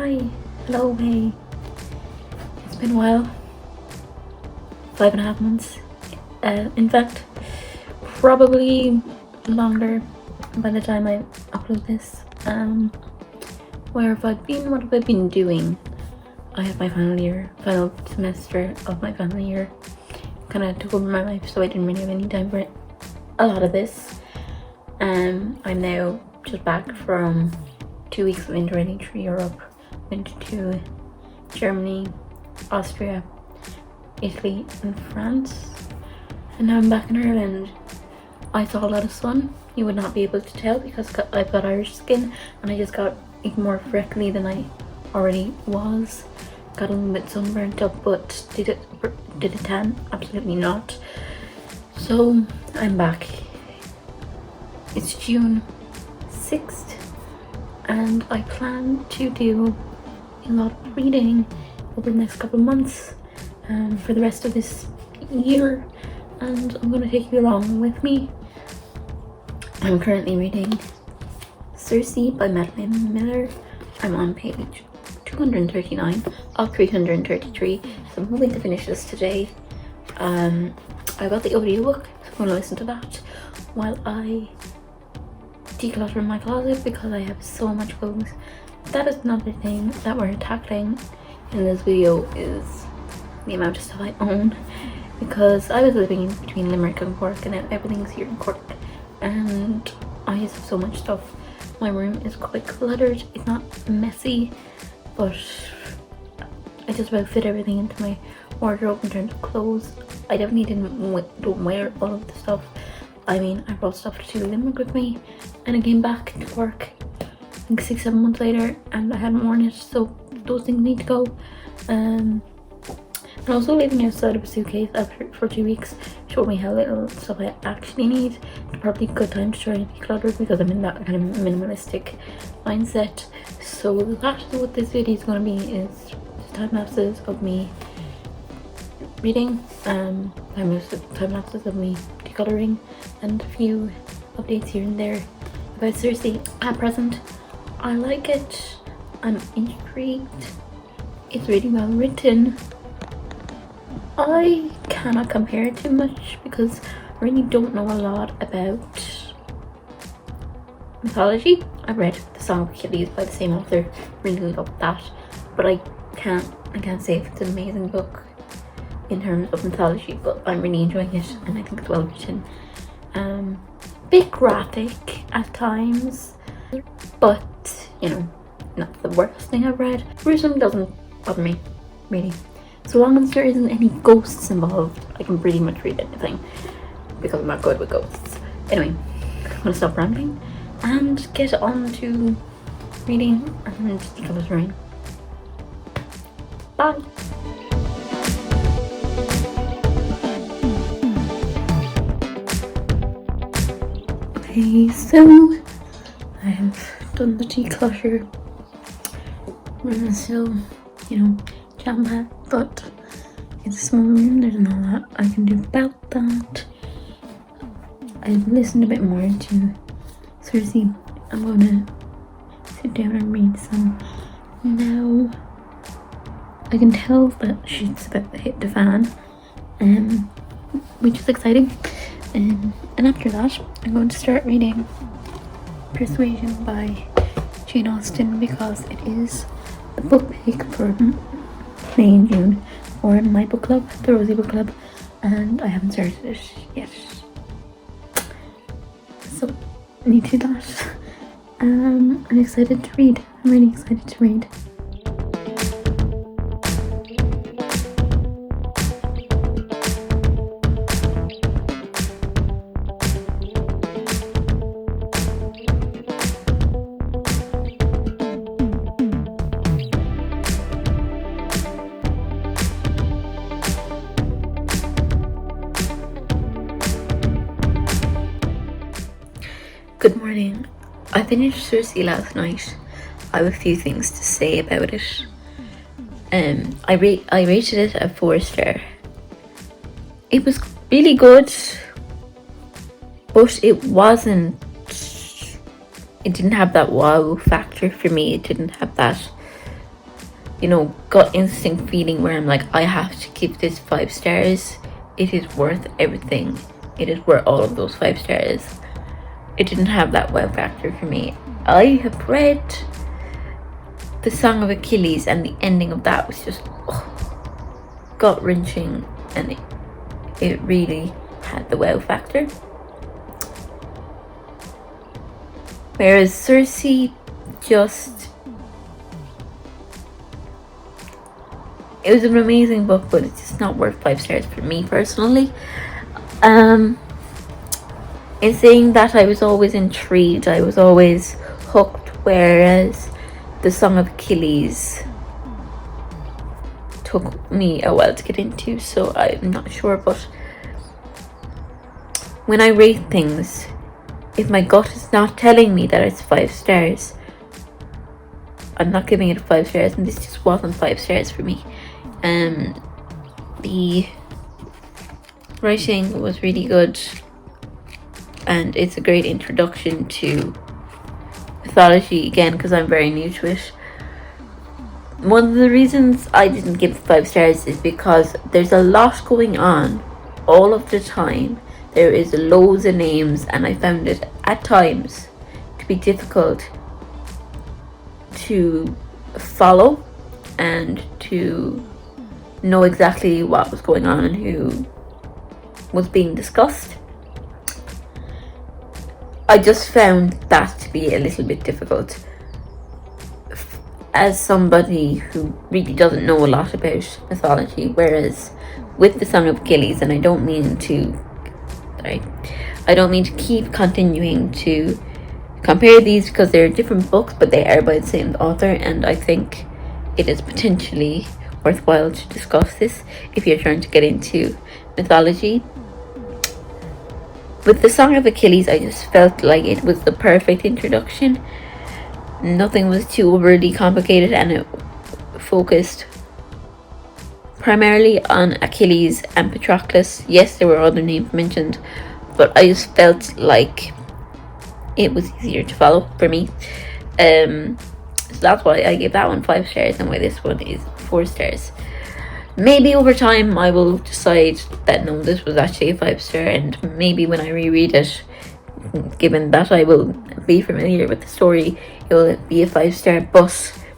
Hi, hello, hey. It's been a while. 5.5 months. In fact, probably longer by the time I upload this. Where have I been? What have I been doing? I have my final semester of my final year. Kind of took over my life, so I didn't really have any time for a lot of this. I'm now just back from 2 weeks of interrailing through Europe. Went to Germany, Austria, Italy and France, and now I'm back in Ireland. I saw a lot of sun. You would not be able to tell because I've got Irish skin and I just got even more freckly than I already was. Got a little bit sunburnt up, but did it tan? Absolutely not. So I'm back. It's June 6th and I plan to do a lot of reading over the next couple of months for the rest of this year, and I'm going to take you along with me. I'm currently reading Circe by Madeline Miller. I'm on page 239 of 333, so I'm hoping to finish this today. I got the audiobook, so I'm going to listen to that while I declutter my closet because I have so much clothes. That is another thing that we're tackling in this video, is the amount of stuff I own, because I was living in between Limerick and Cork and now everything's here in Cork and I just have so much stuff. My room is quite cluttered. It's not messy, but I just about fit everything into my wardrobe in terms of clothes. I definitely don't wear all of the stuff. I mean, I brought stuff to Limerick with me and I came back to Cork I think 6-7 months later and I hadn't worn it, so those things need to go. And also living outside of a suitcase for 2 weeks showed me how little stuff I actually need. It's probably a good time to try and declutter because I'm in that kind of minimalistic mindset. So that's what this video is going to be, is time lapses of me reading, time lapses of me decluttering, and a few updates here and there about Circe. At present, I like it. I'm intrigued. It's really well written. I cannot compare too much because I really don't know a lot about mythology. I've read The Song of Achilles by the same author, really love that, but I can't say if it's an amazing book in terms of mythology, but I'm really enjoying it and I think it's well written. Bit graphic at times, but you know, not the worst thing I've read. Gruesome doesn't bother me, really. So long as there isn't any ghosts involved, I can pretty much read anything because I'm not good with ghosts. Anyway, I'm gonna stop rambling and get on to reading and decluttering. Bye! Okay, so I have done the declutter. I'm still, jam-packed, but it's a small room. There's not a lot I can do about that. I've listened a bit more to Circe. I'm gonna sit down and read some now. I can tell that she's about to hit the fan, which is exciting. And after that, I'm going to start reading Persuasion by Jane Austen because it is the book pick for May and June for my book club, the Rosie Book Club, and I haven't started it yet. So I need to do that. I'm excited to read. I'm really excited to read. Good morning. I finished Circe last night. I have a few things to say about it. I rated it a 4-star. It was really good, but it didn't have that wow factor for me. It didn't have that gut instinct feeling where I'm like, I have to give this 5 stars. It is worth everything. It is worth all of those 5 stars. It didn't have that wow factor for me. I have read The Song of Achilles, and the ending of that was just gut wrenching, and it really had the wow factor. Whereas Circe just, it was an amazing book, but it's just not worth 5 stars for me personally. In saying that, I was always intrigued, I was always hooked, whereas The Song of Achilles took me a while to get into, so I'm not sure. But when I rate things, if my gut is not telling me that it's 5 stars, I'm not giving it 5 stars, and this just wasn't 5 stars for me. The writing was really good, and it's a great introduction to mythology, again, because I'm very new to it. One of the reasons I didn't give 5 stars is because there's a lot going on all of the time. There is loads of names, and I found it at times to be difficult to follow and to know exactly what was going on and who was being discussed. I just found that to be a little bit difficult as somebody who really doesn't know a lot about mythology, whereas with The Song of Achilles, and I don't mean to keep continuing to compare these because they're different books, but they are by the same author, and I think it is potentially worthwhile to discuss this if you're trying to get into mythology. With The Song of Achilles, I just felt like it was the perfect introduction. Nothing was too overly complicated, and it focused primarily on Achilles and Patroclus. Yes, there were other names mentioned, but I just felt like it was easier to follow for me. So that's why I gave that one 5 stars, and why this one is 4 stars. Maybe over time I will decide that no, this was actually a 5 star, and maybe when I reread it, given that I will be familiar with the story, it will be a 5 star. But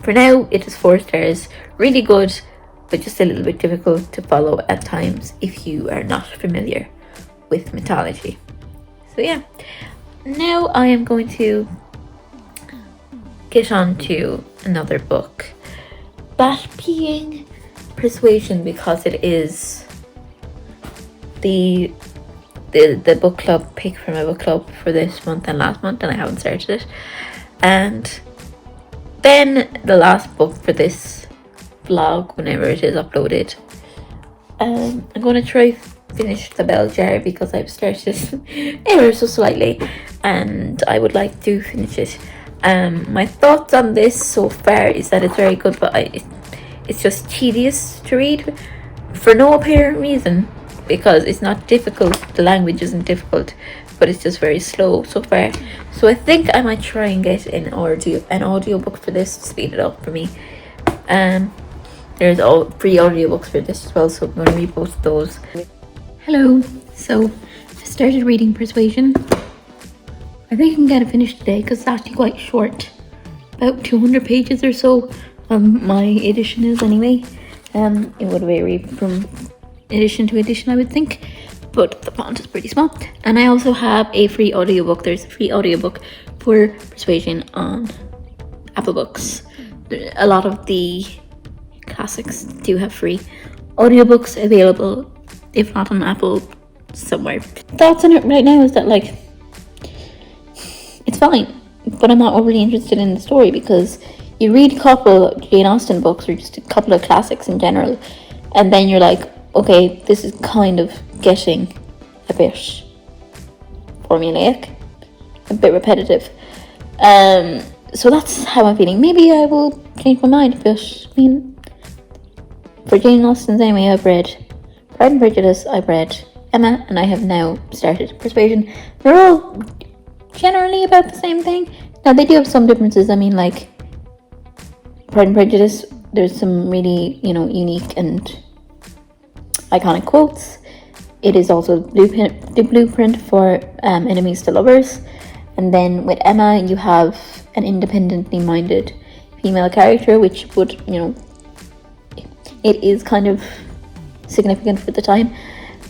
for now, it is 4 stars. Really good, but just a little bit difficult to follow at times if you are not familiar with mythology. So yeah, now I am going to get on to another book, that being Persuasion, because it is the book club pick for my book club for this month and last month, and I haven't started it. And then the last book for this vlog, whenever it is uploaded, I'm going to try finish The Bell Jar, because I've started ever so slightly and I would like to finish it. My thoughts on this so far is that it's very good, but it's just tedious to read for no apparent reason, because it's not difficult, the language isn't difficult, but it's just very slow so far. So I think I might try and get an audio book for this to speed it up for me. There's all free audiobooks for this as well, so I'm going to read both of those. Hello, so I started reading Persuasion. I think I can get it finished today because it's actually quite short, about 200 pages or so. My edition is anyway. It would vary from edition to edition, I would think, but the font is pretty small. And I also have a free audiobook. There's a free audiobook for Persuasion on Apple Books. A lot of the classics do have free audiobooks available, if not on Apple, somewhere. Thoughts on it right now is that, like, it's fine, but I'm not overly interested in the story, because you read a couple Jane Austen books, or just a couple of classics in general, and then you're like, okay, this is kind of getting a bit formulaic, a bit repetitive. So that's how I'm feeling. Maybe I will change my mind, but I mean, for Jane Austen's anyway, I've read Pride and Prejudice, I've read Emma, and I have now started Persuasion. They're all generally about the same thing. Now, they do have some differences. I mean, like, Pride and Prejudice there's some really, unique and iconic quotes. It is also the blueprint for enemies to lovers. And then with Emma, you have an independently minded female character, which would, it is kind of significant for the time.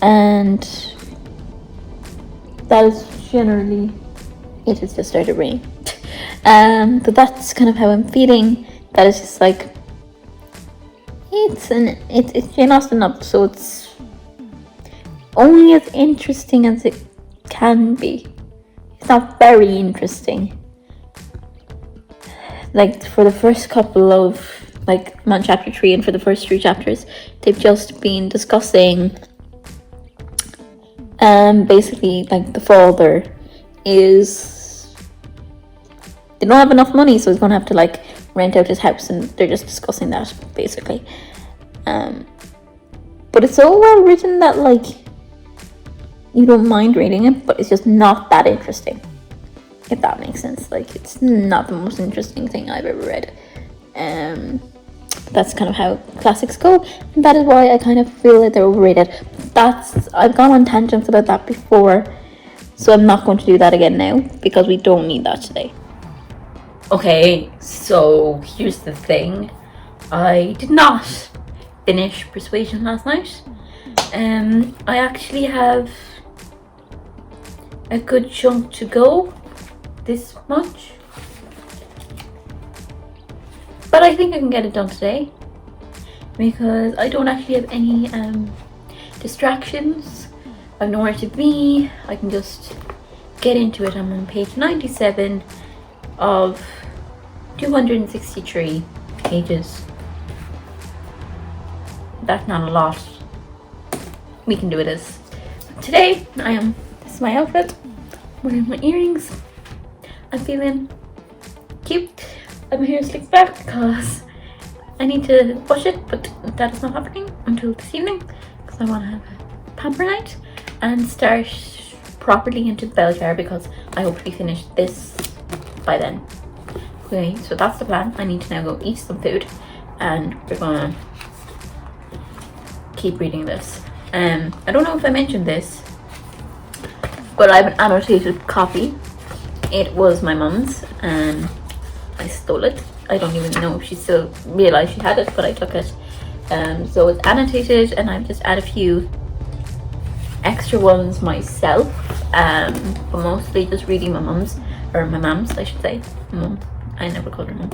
And that is generally, it has just started raining. But that's kind of how I'm feeling. That is just like, it's Jane Austen novel, so it's only as interesting as it can be. It's not very interesting. Like, for the first couple of, like, I'm on chapter 3, and for the first 3 chapters, they've just been discussing, basically, like, the father is, they don't have enough money, so he's gonna have to, like, rent out his house, and they're just discussing that, basically. But it's so well written that, like, you don't mind reading it, but it's just not that interesting, if that makes sense. Like, it's not the most interesting thing I've ever read. That's kind of how classics go, and that is why I kind of feel that they're overrated. I've gone on tangents about that before, so I'm not going to do that again now, because we don't need that today. Okay, so here's the thing. I did not finish Persuasion last night. I actually have a good chunk to go, this much, but I think I can get it done today because I don't actually have any distractions. I have nowhere to be. I can just get into it. I'm on page 97 of 263 pages. That's not a lot. We can do it as today. This is my outfit. I'm wearing my earrings. I'm feeling cute. I'm here slicked back because I need to wash it, but that is not happening until this evening because I want to have a pamper night and start properly into the bell jar because I hope to be finished this by then. Okay, so that's the plan. I need to now go eat some food and we're gonna keep reading this. I don't know if I mentioned this, but I have an annotated copy. It was my mum's and I stole it. I don't even know if she still realized she had it, but I took it. So it's annotated and I've just added a few extra ones myself, but mostly just reading my mum's, or my mom's I should say. Mum. I never called her mum.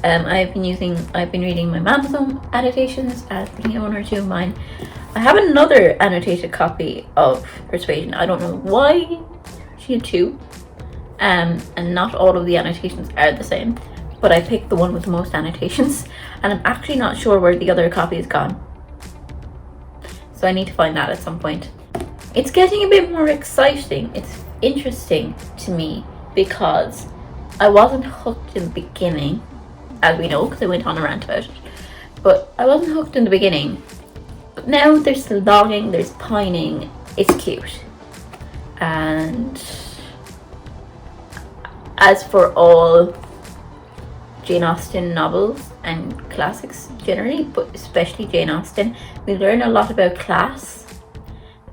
I've been reading my mom's own annotations, reading one or two of mine. I have another annotated copy of Persuasion. I don't know why she had 2. And not all of the annotations are the same, but I picked the one with the most annotations, and I'm actually not sure where the other copy is gone. So I need to find that at some point. It's getting a bit more exciting. It's interesting to me because I wasn't hooked in the beginning, as we know, because I went on a rant about it. But I wasn't hooked in the beginning. But now there's longing, there's pining. It's cute. And as for all Jane Austen novels and classics generally, but especially Jane Austen, we learn a lot about class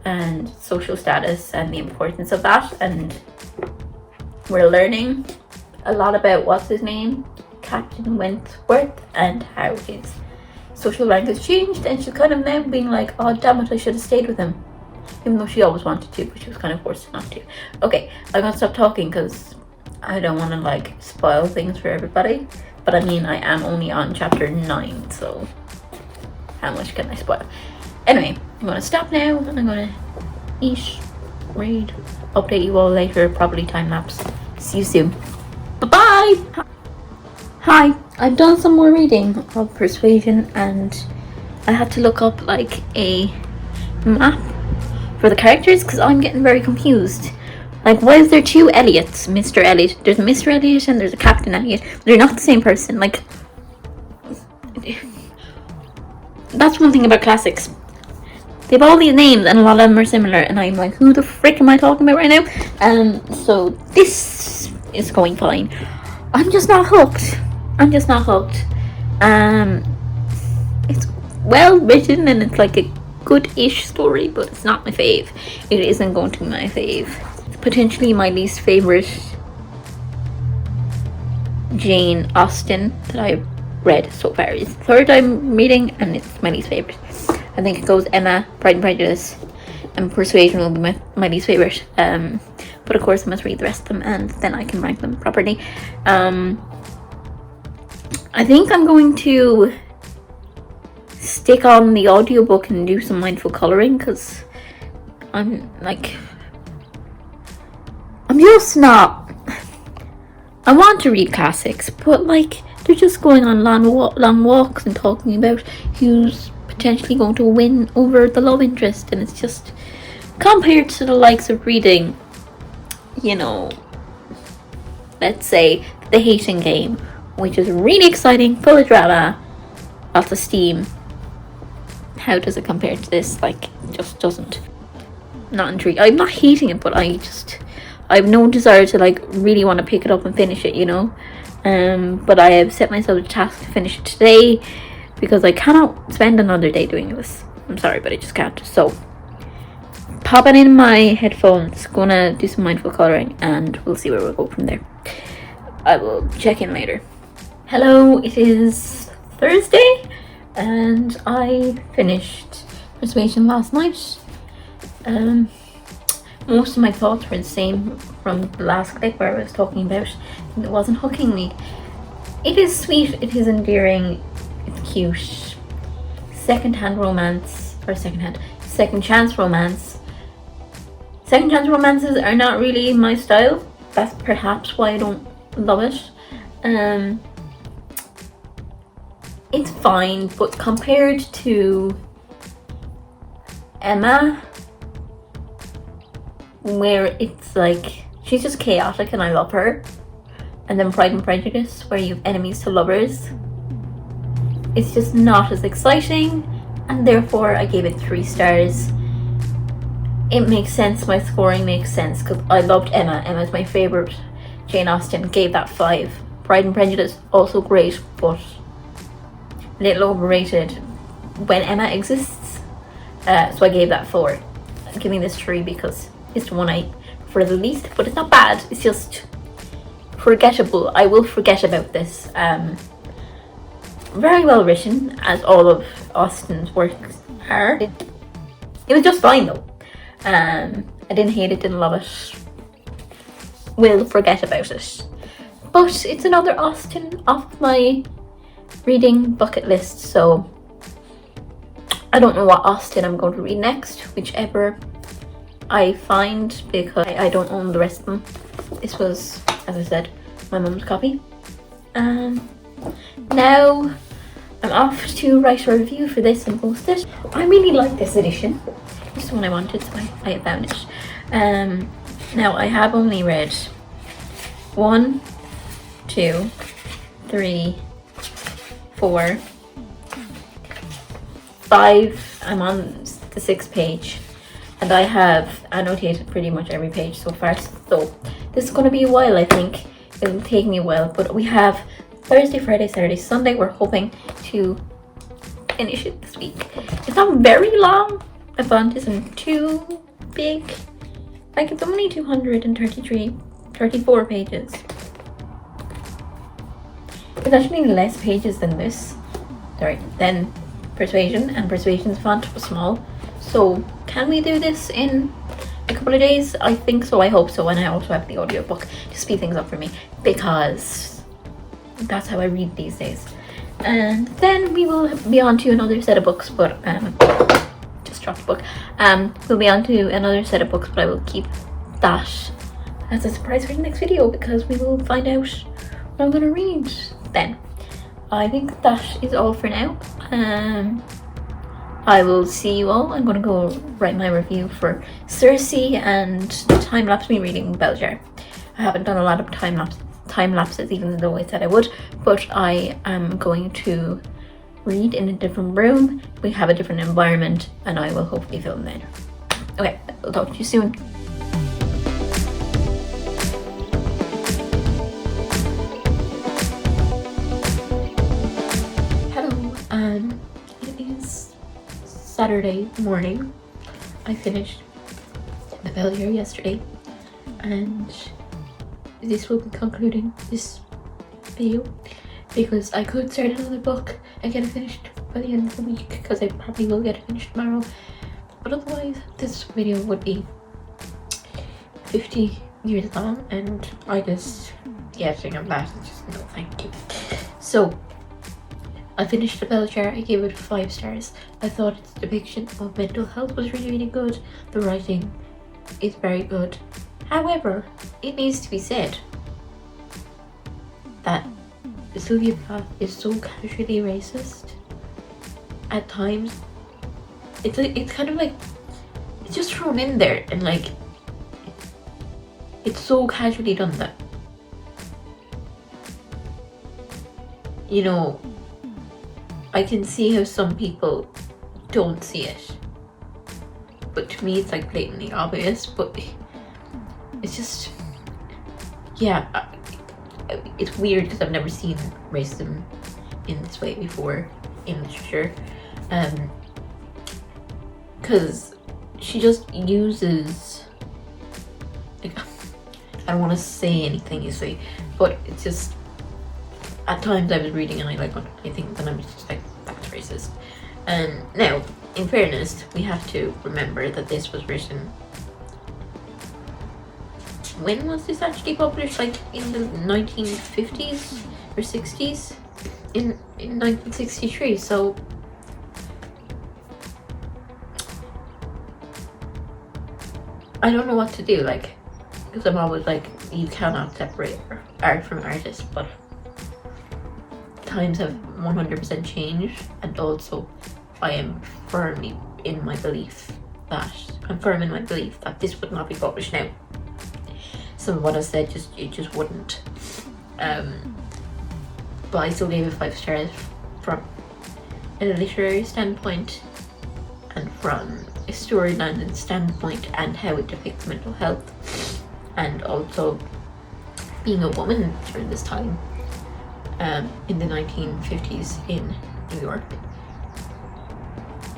and social status and the importance of that, and we're learning a lot about what's his name, Captain Wentworth, and how his social rank has changed, and she's kind of now being like, oh damn it, I should have stayed with him, even though she always wanted to, but she was kind of forced not to. Okay, I'm gonna stop talking because I don't want to like spoil things for everybody, but I mean I am only on chapter 9, so how much can I spoil? Anyway, I'm gonna stop now and I'm gonna eat, read, update you all later, probably time lapse. See you soon. Bye bye. Hi, I've done some more reading of Persuasion and I had to look up like a map for the characters because I'm getting very confused. Like, why is there 2 Elliots? Mr. Elliot. There's a Mr. Elliot and there's a Captain Elliot. They're not the same person. Like, that's one thing about classics. They have all these names and a lot of them are similar. And I'm like, who the frick am I talking about right now? So this is going fine. I'm just not hooked. It's well written and it's like a good-ish story, but it's not my fave. It isn't going to be my fave. It's potentially my least favorite Jane Austen that I've read so far. It's the third I'm reading and it's my least favorite. I think it goes Emma, Pride and Prejudice, and Persuasion will be my least favorite. But of course I must read the rest of them and then I can rank them properly. I think I'm going to stick on the audiobook and do some mindful colouring because I'm just not. I want to read classics, but like they're just going on long walks and talking about who's potentially going to win over the love interest, and it's just compared to the likes of reading, you know, let's say The Hating Game, which is really exciting, full of drama, lots of steam. How does it compare to this? Like, it just doesn't. Not intrigued. I'm not hating it, but I have no desire to like really want to pick it up and finish it, you know. But I have set myself a task to finish it today because I cannot spend another day doing this. I'm sorry, but I just can't. So, popping in my headphones, gonna do some mindful colouring, and we'll see where we'll go from there. I will check in later. Hello, it is Thursday, and I finished Persuasion last night. Most of my thoughts were the same from the last clip where I was talking about it wasn't hooking me. It is sweet, it is endearing, it's cute. Second chance romance. Second chance romances are not really my style. That's perhaps why I don't love it. It's fine, but compared to Emma, where it's like she's just chaotic and I love her, and then Pride and Prejudice where you have enemies to lovers, it's just not as exciting, and therefore I gave it 3 stars. It makes sense, my scoring makes sense because I loved Emma. Emma's my favourite Jane Austen, gave that 5. Pride and Prejudice, also great, but a little overrated when Emma exists, so I gave that 4. I'm giving this 3 because it's the one I prefer the least, but it's not bad, it's just forgettable. I will forget about this. Very well written, as all of Austen's works are. It was just fine though. I didn't hate it, didn't love it. Will forget about it. But it's another Austen off my reading bucket list, so I don't know what Austen I'm going to read next, whichever I find, because I don't own the rest of them. This was, as I said, my mum's copy. Now I'm off to write a review for this and post it. I really like this edition. This is the one I wanted, so I found it. Now I have only read 1, 2, 3, 4, 5. I'm on the 6th page, and I have annotated pretty much every page so far. So this is going to be a while, I think. It'll take me a while, but we have Thursday, Friday, Saturday, Sunday. We're hoping to finish it this week. It's not very long. The font isn't too big. Like, it's only 234 pages. It's actually less pages than this. Sorry, than Persuasion, and Persuasion's font was small. So can we do this in a couple of days? I think so, I hope so, and I also have the audiobook to speed things up for me because that's how I read these days. And then we will be on to another set of books, but just dropped the book. We'll be on to another set of books, but I will keep that as a surprise for the next video because we will find out what I'm going to read then. I think that is all for now. I will see you all. I'm going to go write my review for Circe and time-lapse me reading Belger. I haven't done a lot of time lapses even though I said I would, but I am going to read in a different room. We have a different environment and I will hopefully film then. Okay, I'll talk to you soon. Saturday morning. I finished the Belgier yesterday, and this will be concluding this video because I could start another book and get it finished by the end of the week, because I probably will get it finished tomorrow, but otherwise this video would be 50 years long, and I just, the editing of that is just no thank you. So I finished the Belgier. I gave it 5 stars. I thought its depiction of mental health was really good. The writing is very good. However, it needs to be said that Sylvia Plath is so casually racist at times. It's kind of like it's just thrown in there, and like it's so casually done that, you know, I can see how some people don't see it, but to me it's like blatantly obvious. But it's just, yeah, it's weird because I've never seen racism in this way before in literature, because she just uses, like, I don't want to say anything you say, but it's just, at times I was reading and I think that I was just like, that's racist. And now, in fairness, we have to remember that this was written, when was this actually published? Like in the 1950s or 60s? In 1963, so I don't know what to do, like, because I'm always like, you cannot separate art from artist, but times have 100% changed, and also I am firmly in my belief that this would not be published now. Some of what I said it just wouldn't. But I still gave it 5 stars from a literary standpoint and from a storyline standpoint, and how it depicts mental health, and also being a woman during this time, in the 1950s in New York.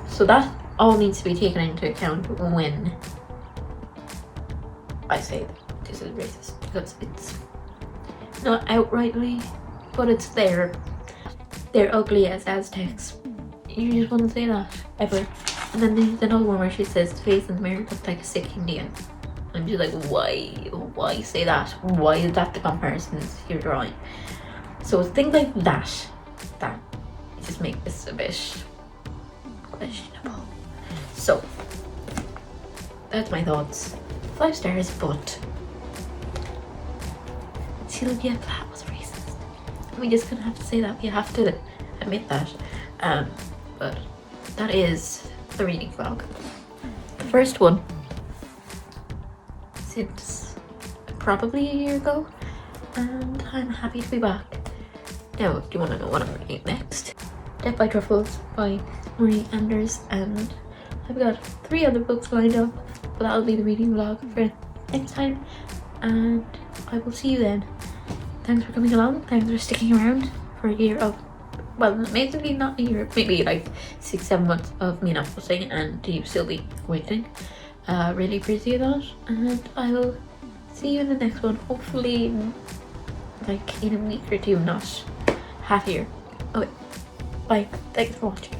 So that all needs to be taken into account when I say that this is racist, because it's not outrightly, but it's there. They're ugly as Aztecs. You just wouldn't say that ever. And then there's another one where she says the face in the mirror looks like a sick Indian. I'm just like, why say that? Why is that the comparisons you're drawing? So things like that just make this a bit questionable. So that's my thoughts. 5 stars, but Sylvia Plath was racist. We just gonna have to say that. We have to admit that. But that is the reading vlog. The first one since probably a year ago, and I'm happy to be back. Now, do you want to know what I'm reading next? Death by Truffles by Marie Anders, and I've got 3 other books lined up, but that'll be the reading vlog for next time, and I will see you then. Thanks for coming along, thanks for sticking around for a year of, well, maybe not a year, maybe like 6-7 months of me not posting, and you still be waiting. Really appreciate that, and I will see you in the next one, hopefully like in a week or 2, not half a year. Okay, bye, thanks for watching.